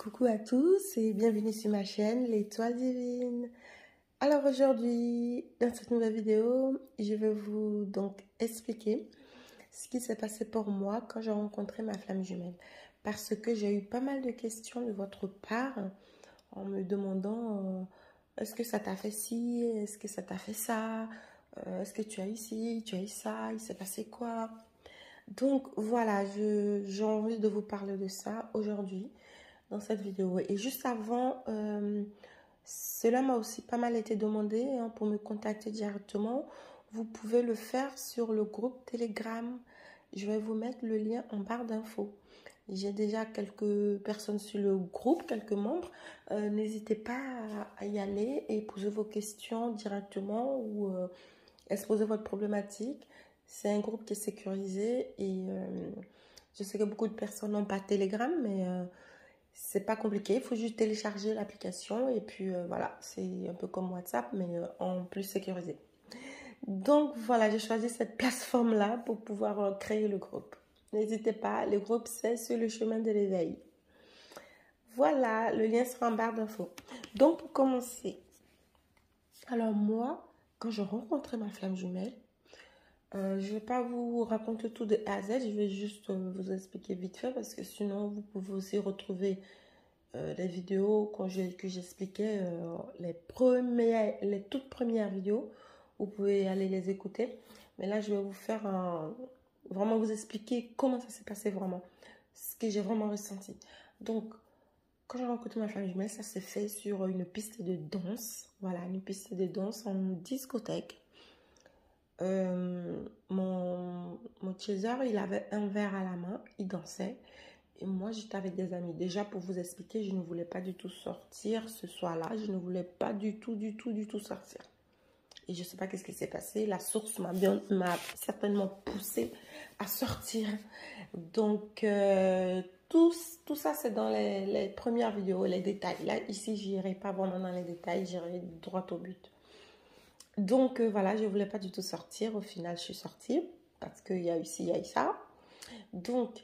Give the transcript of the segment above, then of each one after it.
Coucou à tous et bienvenue sur ma chaîne L'Étoile Divine. Alors aujourd'hui, dans cette nouvelle vidéo, je vais vous donc expliquer ce qui s'est passé pour moi quand j'ai rencontré ma flamme jumelle. Parce que j'ai eu pas mal de questions de votre part en me demandant est-ce que ça t'a fait ci, est-ce que ça t'a fait ça, est-ce que tu as eu ci, tu as eu ça, il s'est passé quoi? Donc voilà, j'ai envie de vous parler de ça aujourd'hui dans cette vidéo. Et juste avant, cela m'a aussi pas mal été demandé pour me contacter directement. Vous pouvez le faire sur le groupe Telegram. Je vais vous mettre le lien en barre d'infos. J'ai déjà quelques personnes sur le groupe, quelques membres. N'hésitez pas à y aller et poser vos questions directement ou exposer votre problématique. C'est un groupe qui est sécurisé et je sais que beaucoup de personnes n'ont pas Telegram, mais c'est pas compliqué. Il faut juste télécharger l'application et puis voilà, c'est un peu comme WhatsApp, mais en plus sécurisé. Donc voilà, j'ai choisi cette plateforme-là pour pouvoir créer le groupe. N'hésitez pas, le groupe c'est sur le chemin de l'éveil. Voilà, le lien sera en barre d'infos. Donc pour commencer, alors moi, quand je rencontrais ma flamme jumelle, je ne vais pas vous raconter tout de A à Z, je vais juste vous expliquer vite fait parce que sinon vous pouvez aussi retrouver les vidéos que j'expliquais, les toutes premières vidéos. Vous pouvez aller les écouter. Mais là, je vais vous faire vraiment vous expliquer comment ça s'est passé vraiment, ce que j'ai vraiment ressenti. Donc, quand j'ai rencontré ma flamme jumelle, ça s'est fait sur une piste de danse. Voilà, une piste de danse en discothèque. Mon chaser, il avait un verre à la main, il dansait. Et moi, j'étais avec des amis. Déjà, pour vous expliquer, je ne voulais pas du tout sortir ce soir-là. Je ne voulais pas du tout sortir. Et je ne sais pas qu'est-ce qui s'est passé. La source m'a certainement poussée à sortir. Donc, tout ça, c'est dans les premières vidéos, les détails. Là, ici, je n'irai pas vraiment dans les détails. J'irai droit au but. Donc, voilà, je ne voulais pas du tout sortir. Au final, je suis sortie parce qu'il y a eu ci, il y a eu ça. Donc,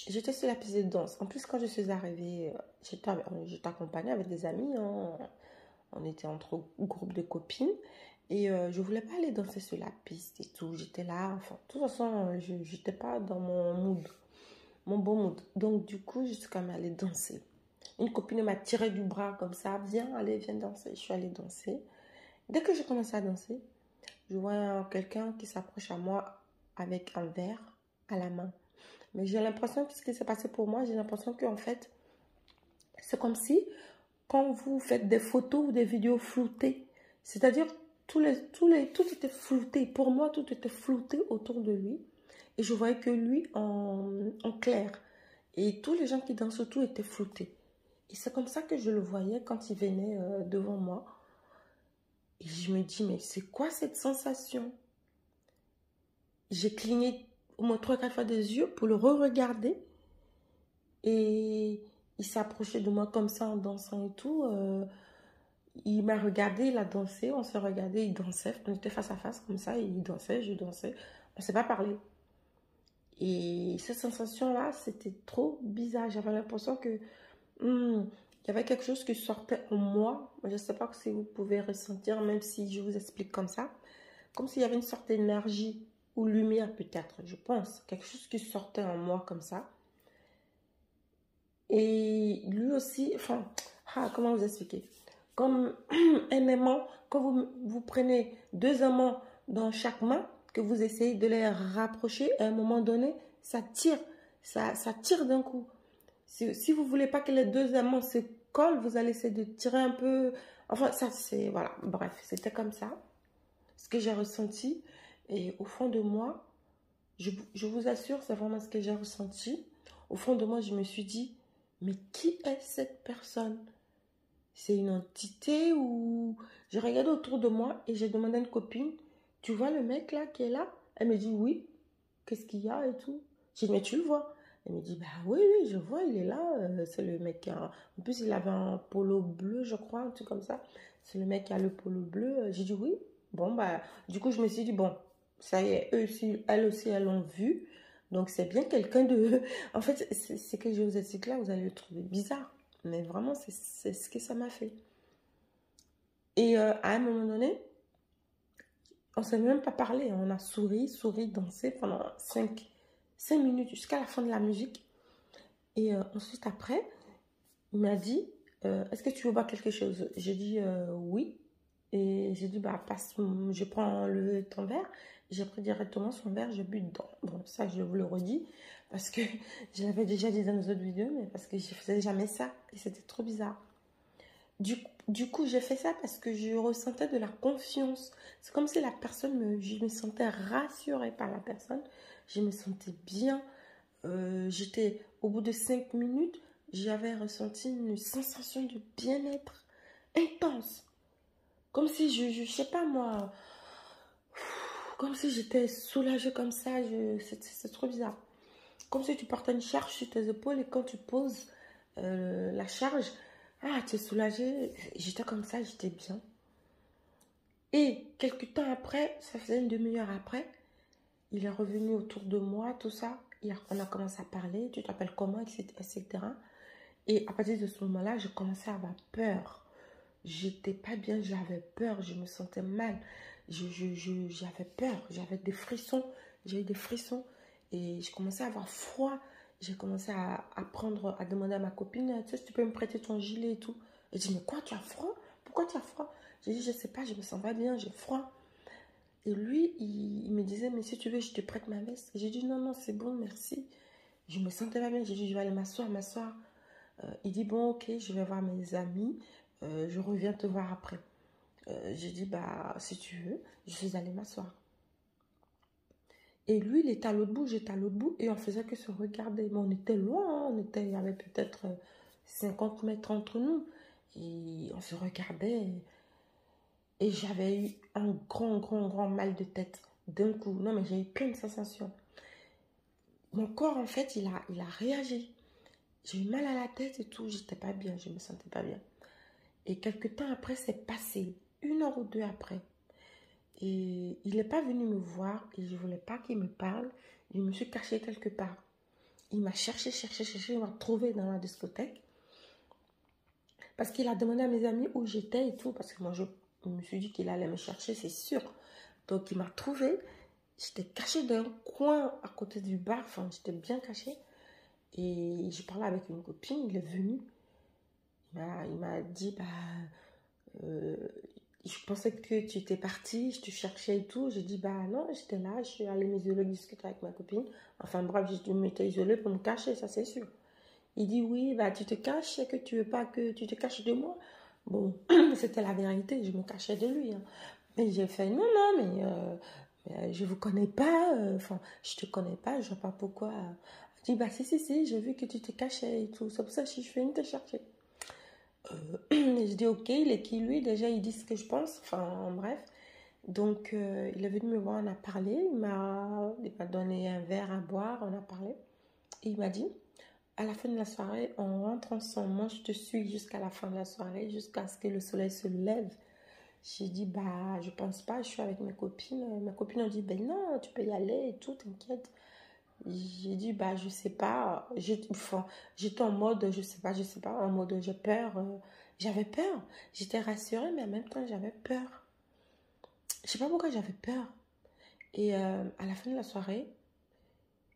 j'étais sur la piste de danse. En plus, quand je suis arrivée, j'étais accompagnée avec des amis. On était entre groupes de copines. Et je ne voulais pas aller danser sur la piste et tout. J'étais là. Enfin, de toute façon, je n'étais pas dans mon mood, mon bon mood. Donc, du coup, je suis quand même allée danser. Une copine m'a tiré du bras comme ça. Viens, allez, viens danser. Je suis allée danser. Dès que j'ai commencé à danser, je vois quelqu'un qui s'approche à moi avec un verre à la main. Mais j'ai l'impression que ce qui s'est passé pour moi, j'ai l'impression qu'en fait, c'est comme si quand vous faites des photos ou des vidéos floutées, c'est-à-dire tout était flouté. Pour moi, tout était flouté autour de lui. Et je voyais que lui en clair. Et tous les gens qui dansent autour étaient floutés. Et c'est comme ça que je le voyais quand il venait devant moi. Et je me dis, mais c'est quoi cette sensation? J'ai cligné au moins 3-4 fois des yeux pour le re-regarder. Et il s'approchait de moi comme ça en dansant et tout. Il m'a regardé, il a dansé, on s'est regardé, il dansait. On était face à face comme ça, et il dansait, je dansais. On ne s'est pas parlé. Et cette sensation-là, c'était trop bizarre. J'avais l'impression que il y avait quelque chose qui sortait en moi. Je ne sais pas si vous pouvez ressentir, même si je vous explique comme ça. Comme s'il y avait une sorte d'énergie ou lumière peut-être, je pense. Quelque chose qui sortait en moi comme ça. Et lui aussi, enfin, comment vous expliquer? Comme un aimant, quand vous prenez deux aimants dans chaque main, que vous essayez de les rapprocher, à un moment donné, ça tire. Ça tire d'un coup. Si vous ne voulez pas que les deux aimants se collent, vous allez essayer de tirer un peu. Enfin, ça, c'est... Voilà, bref, c'était comme ça. Ce que j'ai ressenti. Et au fond de moi, je vous assure, c'est vraiment ce que j'ai ressenti. Au fond de moi, je me suis dit, mais qui est cette personne? C'est une entité ou... J'ai regardé autour de moi et j'ai demandé à une copine, tu vois le mec là qui est là? Elle me dit oui. Qu'est-ce qu'il y a et tout? J'ai dit, mais tu le vois? Elle me dit, bah oui, oui, je vois, il est là. C'est le mec qui a... En plus, il avait un polo bleu, je crois, un truc comme ça. C'est le mec qui a le polo bleu. J'ai dit oui. Bon, bah, du coup, je me suis dit, bon, ça y est, eux aussi, elles l'ont vu. Donc, c'est bien quelqu'un de... En fait, c'est que je vous explique là, vous allez le trouver bizarre. Mais vraiment, c'est ce que ça m'a fait. Et à un moment donné, on ne s'est même pas parlé. On a souri, dansé pendant 5 minutes jusqu'à la fin de la musique. Et ensuite, après, il m'a dit, est-ce que tu veux boire quelque chose? J'ai dit oui. Et j'ai dit, bah, passe, je prends ton verre. J'ai pris directement son verre, j'ai bu dedans. Bon, ça, je vous le redis, parce que je l'avais déjà dit dans nos autres vidéos, mais parce que je faisais jamais ça. Et c'était trop bizarre. Du coup, j'ai fait ça parce que je ressentais de la confiance. C'est comme si la personne, je me sentais rassurée par la personne. Je me sentais bien. J'étais, au bout de 5 minutes, j'avais ressenti une sensation de bien-être intense. Comme si, je sais pas moi, comme si j'étais soulagée comme ça. C'est trop bizarre. Comme si tu portais une charge sur tes épaules et quand tu poses la charge, ah, tu es soulagée. J'étais comme ça, j'étais bien. Et quelques temps après, ça faisait une demi-heure après, il est revenu autour de moi, tout ça. On a commencé à parler, tu t'appelles comment, etc. Et à partir de ce moment-là, je commençais à avoir peur. J'étais pas bien, j'avais peur, je me sentais mal. J'avais peur, j'avais des frissons. J'ai eu des frissons et je commençais à avoir froid. J'ai commencé à demander à ma copine, tu sais, si tu peux me prêter ton gilet et tout. Elle dit, mais quoi, tu as froid? Pourquoi tu as froid? J'ai dit, je sais pas, je me sens pas bien, j'ai froid. Et lui, il me disait, mais si tu veux, je te prête ma veste. J'ai dit, non, non, c'est bon, merci. Je me sentais pas bien. J'ai dit, je vais aller m'asseoir. Il dit, bon, ok, je vais voir mes amis. Je reviens te voir après. J'ai dit, bah, si tu veux, je suis allée m'asseoir. Et lui, il était à l'autre bout, j'étais à l'autre bout. Et on faisait que se regarder. Mais on était loin, hein, il y avait peut-être 50 mètres entre nous. Et on se regardait. Et j'avais eu un grand mal de tête d'un coup. Non, mais j'ai eu plein de sensations. Mon corps, en fait, il a réagi. J'ai eu mal à la tête et tout. J'étais pas bien, je me sentais pas bien. Et quelques temps après, c'est passé. 1 heure ou 2 après. Et il n'est pas venu me voir et je ne voulais pas qu'il me parle. Je me suis cachée quelque part. Il m'a cherché. Il m'a trouvé dans la discothèque. Parce qu'il a demandé à mes amis où j'étais et tout. Parce que moi, je me suis dit qu'il allait me chercher, c'est sûr. Donc, il m'a trouvé. J'étais cachée dans un coin à côté du bar. Enfin, j'étais bien cachée. Et je parlais avec une copine. Il est venu. Il m'a dit, bah, je pensais que tu étais partie, je te cherchais et tout. J'ai dit, bah non, j'étais là, je suis allée m'isoler, discuter avec ma copine. Enfin bref, je m'étais isolée pour me cacher, ça c'est sûr. Il dit, oui, bah tu te caches, c'est que tu veux pas que tu te caches de moi. Bon, c'était la vérité, je me cachais de lui. Hein. Mais j'ai fait, non, mais je vous connais pas, enfin, je te connais pas, je vois pas pourquoi. Il dit, bah si, j'ai vu que tu te cachais et tout. C'est pour ça que je suis venue te chercher. Je dis ok, il est qui lui? Déjà, il dit ce que je pense. Enfin, bref. Donc, il est venu me voir, on a parlé. Il m'a donné un verre à boire, on a parlé. Et il m'a dit, à la fin de la soirée, on rentre ensemble. Moi, je te suis jusqu'à la fin de la soirée, jusqu'à ce que le soleil se lève. J'ai dit, bah, je pense pas, je suis avec mes copines. Ma copine a dit, ben non, tu peux y aller et tout, t'inquiète. J'ai dit, bah, je sais pas. J'étais en mode, je sais pas, en mode, j'ai peur. J'avais peur. J'étais rassurée, mais en même temps, j'avais peur. Je sais pas pourquoi j'avais peur. Et à la fin de la soirée,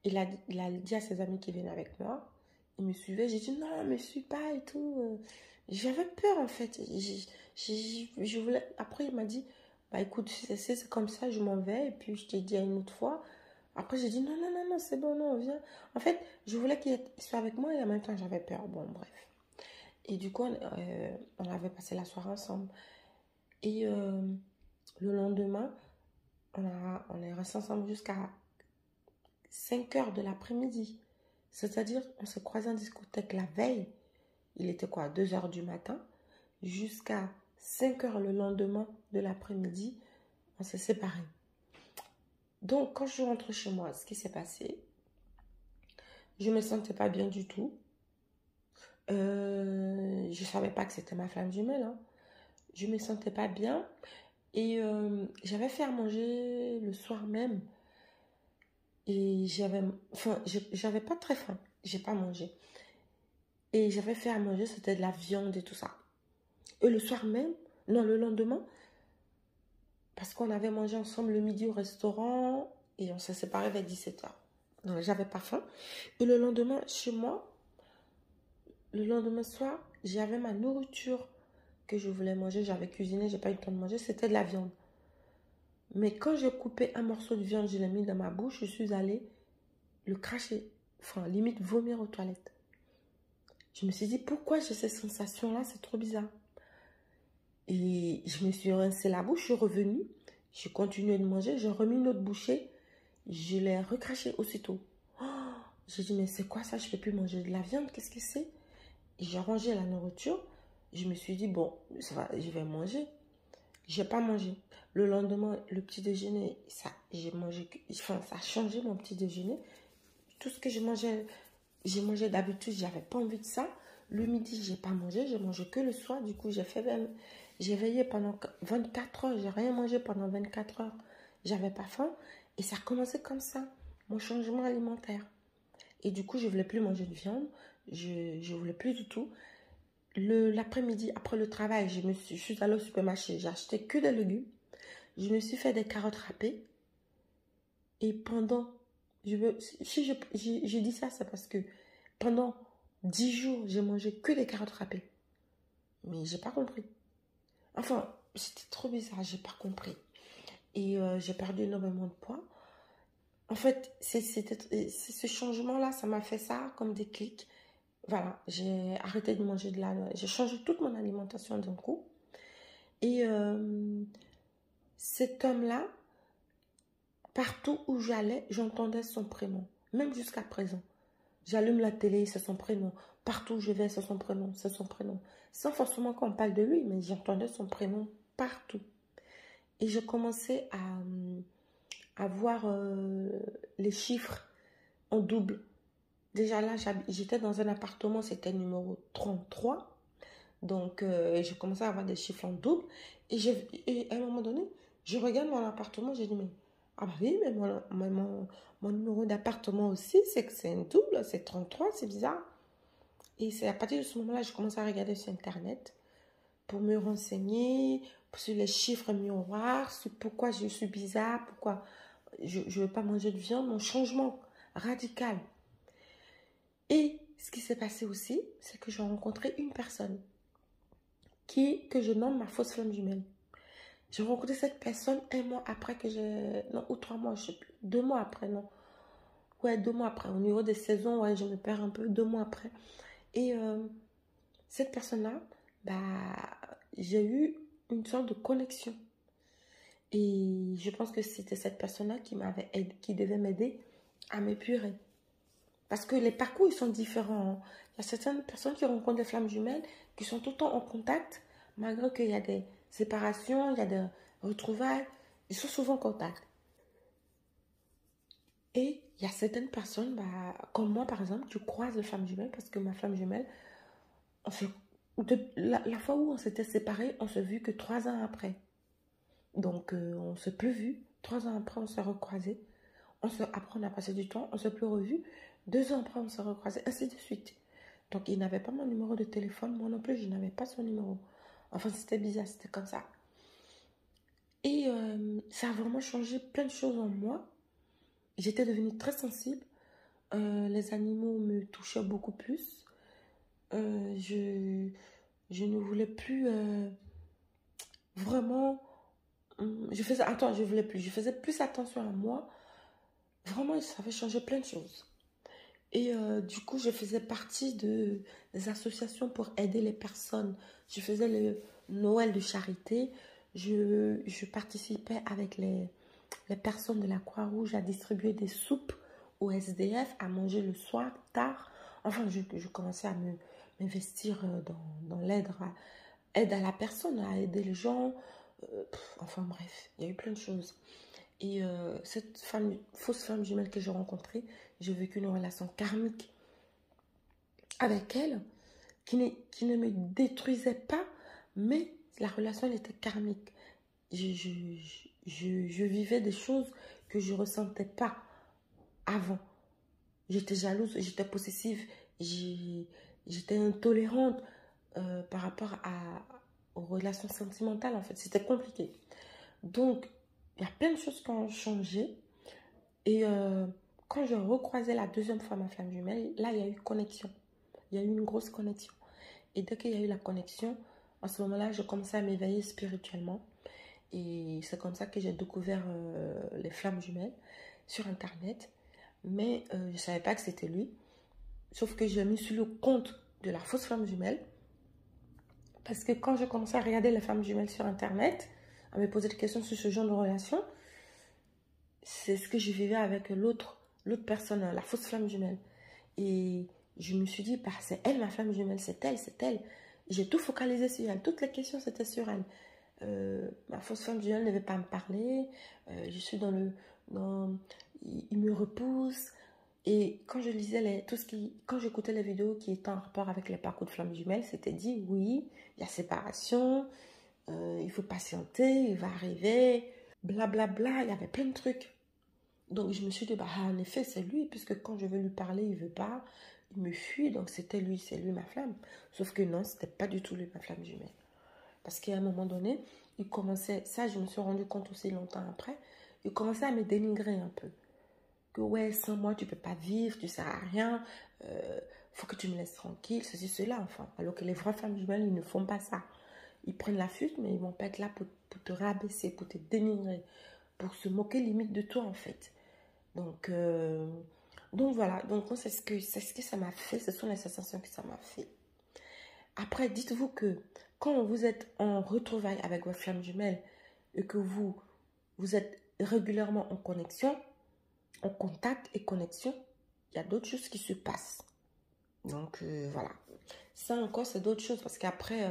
il a dit à ses amis qui venaient avec moi, ils me suivaient. J'ai dit, non, me suis pas et tout. J'avais peur, en fait. Je voulais... Après, il m'a dit, bah, écoute, c'est comme ça, je m'en vais. Et puis, je t'ai dit à une autre fois. Après, j'ai dit non, c'est bon, non, viens. En fait, je voulais qu'il soit avec moi et en même temps, j'avais peur. Bon, bref. Et du coup, on avait passé la soirée ensemble. Et le lendemain, on est restés ensemble jusqu'à 5 heures de l'après-midi. C'est-à-dire, on s'est croisés en discothèque la veille. Il était quoi, 2 heures du matin. Jusqu'à 5 heures le lendemain de l'après-midi, on s'est séparés. Donc, quand je rentre chez moi, ce qui s'est passé, je me sentais pas bien du tout. Je savais pas que c'était ma flamme jumelle. Hein. Je me sentais pas bien. Et j'avais fait à manger le soir même. Et j'avais pas très faim. J'ai pas mangé. Et j'avais fait à manger, c'était de la viande et tout ça. Et le soir même, non, le lendemain, parce qu'on avait mangé ensemble le midi au restaurant et on s'est séparés vers 17h. Donc, j'avais pas faim. Et le lendemain, chez moi, le lendemain soir, j'avais ma nourriture que je voulais manger. J'avais cuisiné, j'ai pas eu le temps de manger. C'était de la viande. Mais quand j'ai coupé un morceau de viande, je l'ai mis dans ma bouche, je suis allée le cracher. Enfin, limite vomir aux toilettes. Je me suis dit, pourquoi j'ai ces sensations-là? C'est trop bizarre. Et je me suis rincé la bouche, je suis revenue. J'ai continué de manger, j'ai remis une autre bouchée. Je l'ai recraché aussitôt. Oh, j'ai dit, mais c'est quoi ça? Je ne peux plus manger de la viande, qu'est-ce que c'est? J'ai rangé la nourriture. Je me suis dit, bon, ça va, je vais manger. Je n'ai pas mangé. Le lendemain, le petit déjeuner, ça, j'ai mangé, enfin, ça a changé mon petit déjeuner. Tout ce que j'ai mangé d'habitude, j'avais pas envie de ça. Le midi, j'ai pas mangé, j'ai mangé que le soir. Du coup, j'ai veillé pendant 24 heures. J'ai rien mangé pendant 24 heures. J'avais pas faim. Et ça a commencé comme ça, mon changement alimentaire. Et du coup, je voulais plus manger de viande. Je voulais plus du tout. L'après-midi, après le travail, je suis allée au supermarché. J'ai acheté que des légumes. Je me suis fait des carottes râpées. Et pendant, si je dis ça, c'est parce que pendant 10 jours, j'ai mangé que des carottes râpées. Mais j'ai pas compris. Enfin, c'était trop bizarre, j'ai pas compris. Et j'ai perdu énormément de poids. En fait, c'est ce changement-là, ça m'a fait ça comme des clics. Voilà, j'ai arrêté de manger de la... J'ai changé toute mon alimentation d'un coup. Et cet homme-là, partout où j'allais, j'entendais son prénom. Même jusqu'à présent. J'allume la télé, c'est son prénom. Partout où je vais, c'est son prénom, c'est son prénom. Sans forcément qu'on parle de lui, mais j'entendais son prénom partout. Et je commençais à voir les chiffres en double. Déjà là, j'étais dans un appartement, c'était numéro 33. Donc, j'ai commencé à avoir des chiffres en double. Et à un moment donné, je regarde mon appartement, j'ai dit, mais, ah bah oui, mais mon numéro d'appartement aussi, c'est que c'est un double, c'est 33, c'est bizarre. Et c'est à partir de ce moment-là, je commence à regarder sur Internet pour me renseigner sur les chiffres miroirs, sur pourquoi je suis bizarre, pourquoi je ne veux pas manger de viande, mon changement radical. Et ce qui s'est passé aussi, c'est que j'ai rencontré une personne que je nomme ma fausse flamme jumelle. J'ai rencontré cette personne un mois après que j'ai... Non, ou 3 mois, je ne sais plus. 2 mois après, non. Ouais, 2 mois après. Au niveau des saisons, ouais, je me perds un peu. 2 mois après. Et cette personne-là, bah, j'ai eu une sorte de connexion. Et je pense que c'était cette personne-là qui devait m'aider à m'épurer. Parce que les parcours, ils sont différents. Il y a certaines personnes qui rencontrent des flammes jumelles, qui sont tout le temps en contact, malgré qu'il y a des séparations, il y a des retrouvailles. Ils sont souvent en contact. Et il y a certaines personnes, bah, comme moi par exemple, qui croisent les flammes jumelles, parce que ma flamme jumelle, la fois où on s'était séparés, on s'est vu que 3 ans après. Donc, on ne s'est plus vu. 3 ans après, on s'est recroisés. Après, on a passé du temps, on ne s'est plus revus. 2 ans après, on s'est recroisés, ainsi de suite. Donc, il n'avait pas mon numéro de téléphone. Moi non plus, je n'avais pas son numéro. Enfin, c'était bizarre, c'était comme ça. Et ça a vraiment changé plein de choses en moi. J'étais devenue très sensible. Les animaux me touchaient beaucoup plus. Je ne voulais plus vraiment... Je faisais plus attention à moi. Vraiment, ça avait changé plein de choses. Et du coup, je faisais partie des associations pour aider les personnes. Je faisais le Noël de charité. Je participais avec les personnes de la Croix-Rouge à distribuer des soupes aux SDF, à manger le soir, tard. Enfin, je commençais à m'investir dans aide à la personne, à aider les gens. Enfin bref, il y a eu plein de choses. Et cette fausse femme jumelle que j'ai rencontrée, j'ai vécu une relation karmique avec elle qui ne me détruisait pas, mais la relation elle était karmique. Je vivais des choses que je ne ressentais pas avant. J'étais jalouse, j'étais possessive, j'étais intolérante par rapport aux relations sentimentales, en fait. C'était compliqué. Donc, il y a plein de choses qui ont changé. Et quand je recroisais la deuxième fois ma flamme jumelle, là, il y a eu connexion. Il y a eu une grosse connexion. Et dès qu'il y a eu la connexion, à ce moment-là, je commençais à m'éveiller spirituellement. Et c'est comme ça que j'ai découvert les flammes jumelles sur Internet. Mais je ne savais pas que c'était lui. Sauf que j'ai mis sur le compte de la fausse flamme jumelle. Parce que quand je commençais à regarder les flammes jumelles sur Internet, à me poser des questions sur ce genre de relation, c'est ce que je vivais avec l'autre personne, la fausse flamme jumelle. Et je me suis dit, bah, c'est elle ma flamme jumelle, c'est elle, c'est elle. J'ai tout focalisé sur elle. Toutes les questions, c'était sur elle. Ma fausse femme jumelle ne veut pas me parler. Je suis dans le... il me repousse. Et quand je lisais quand j'écoutais les vidéos qui étaient en rapport avec les parcours de flammes jumelles, c'était dit, oui, il y a séparation, il faut patienter, il va arriver, blablabla, bla, bla, il y avait plein de trucs. Donc je me suis dit, bah, en effet, c'est lui, puisque quand je veux lui parler, il ne veut pas, il me fuit, donc c'était lui, c'est lui ma flamme. Sauf que non, c'était pas du tout lui ma flamme jumelle. Parce qu'à un moment donné, il commençait, ça je me suis rendu compte aussi longtemps après, il commençait à me dénigrer un peu. Que ouais, sans moi, tu ne peux pas vivre, tu ne sers à rien, faut que tu me laisses tranquille, ceci, cela, enfin. Alors que les vraies femmes jumelles, ils ne font pas ça. Ils prennent la fuite, mais ils ne vont pas être là pour te rabaisser, pour te dénigrer, pour se moquer limite de toi, en fait. Donc voilà, donc c'est ce que ça m'a fait, ce sont les sensations que ça m'a fait. Après, dites-vous que quand vous êtes en retrouvailles avec votre flamme jumelle et que vous êtes régulièrement en connexion, en contact et connexion, il y a d'autres choses qui se passent. Donc voilà. Ça encore, c'est d'autres choses parce qu'après,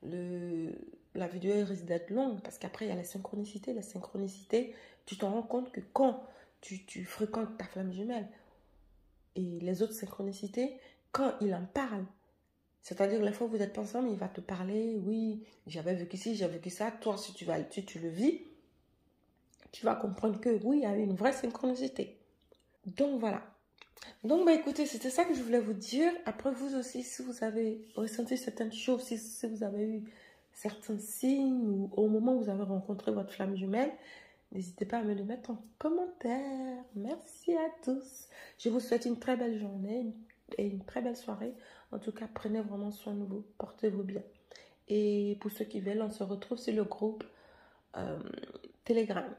la vidéo risque d'être longue parce qu'après, il y a la synchronicité. La synchronicité, tu te rends compte que quand tu fréquentes ta flamme jumelle et les autres synchronicités, quand il en parle, c'est-à-dire que la fois où vous êtes ensemble, il va te parler, oui, j'avais vécu ci, j'ai vécu ça. Toi, si tu le vis, tu vas comprendre que oui, il y a eu une vraie synchronicité. Donc voilà. Donc bah écoutez, c'était ça que je voulais vous dire. Après vous aussi, si vous avez ressenti certaines choses, si vous avez eu certains signes ou au moment où vous avez rencontré votre flamme jumelle, n'hésitez pas à me le mettre en commentaire. Merci à tous. Je vous souhaite une très belle journée et une très belle soirée. En tout cas, prenez vraiment soin de vous. Portez-vous bien. Et pour ceux qui veulent, on se retrouve sur le groupe Telegram.